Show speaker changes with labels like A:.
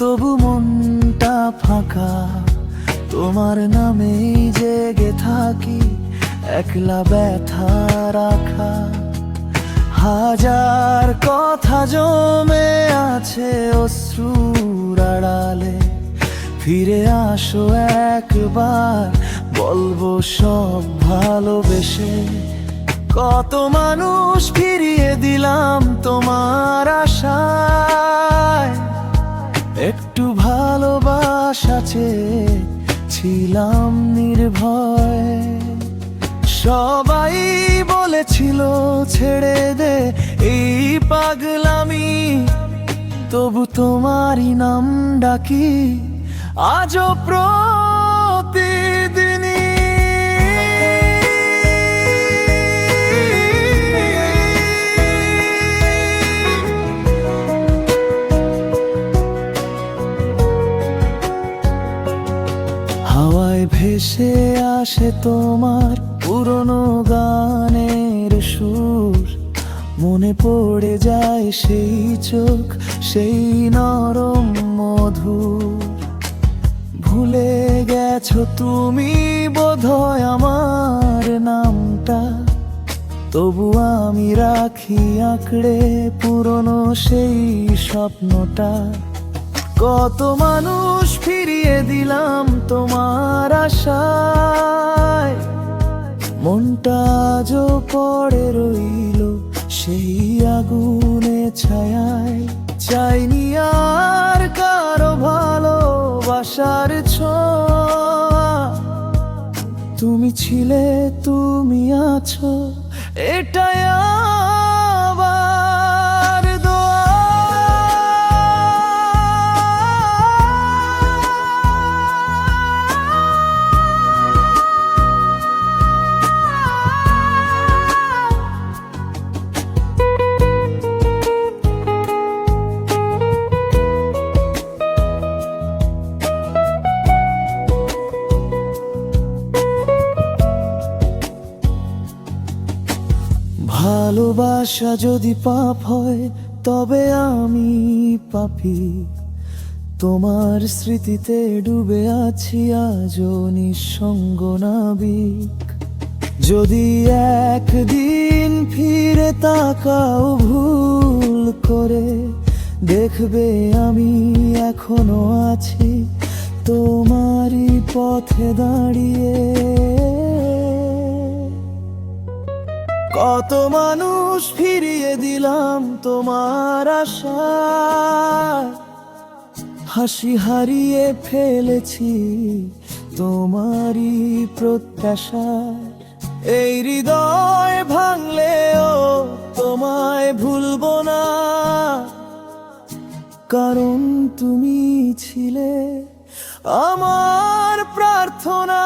A: তবু মনটা ফাঁকা, তোমার নামেই জেগে থাকি, একলা ব্যথা রাখা। হাজার কথা জমে আছে অশ্রুর আড়ালে, ফিরে আসো একবার, বলবো সব ভালোবেসে। কত মানুষ ফিরিয়ে দিলাম তোমার আশায়, একটু ভালোবাসা চেয়ে ছিলাম নির্ভয়। সবাই বলেছিল ছেড়ে দে এই পাগলামি, তবু তোমারই নাম ডাকি আজও প্রতিদিনই। হাওয়ায় ভেসে আসে তোমার পুরনো গানের সুর, মনে পড়ে যায় সেই চোখ, সেই নরম মধুর। ভুলে গেছো তুমি বোধহয় আমার নামটা, তবু আমি রাখি আঁকড়ে পুরনো সেই স্বপ্নটা। কত মানুষ ফিরিয়ে দিলাম তোমার আশায়, মনটা আজও পড়ে রইল সেই আগুনে ছায়ায়। চাইনি আর কারো ভালোবাসার ছোঁয়া, তুমি ছিলে, তুমি আছো, এটাই আমার দোয়া। ভালোবাসা যদি পাপ হয় তবে আমি পাপী, তোমার স্মৃতিতে ডুবে আছি আজও নিঃসঙ্গ নাবিক। যদি একদিন ফিরে তাকাও ভুল করে, দেখবে আমি এখনো আছি তোমারই পথে দাঁড়িয়ে। কত মানুষ ফিরিয়ে দিলাম তোমার আশায়, হাসি হারিয়ে ফেলেছি তোমারই প্রত্যাশায়। এই হৃদয় ভাঙলেও তোমায় ভুলবো না, কারণ তুমি ছিলে আমার প্রার্থনা।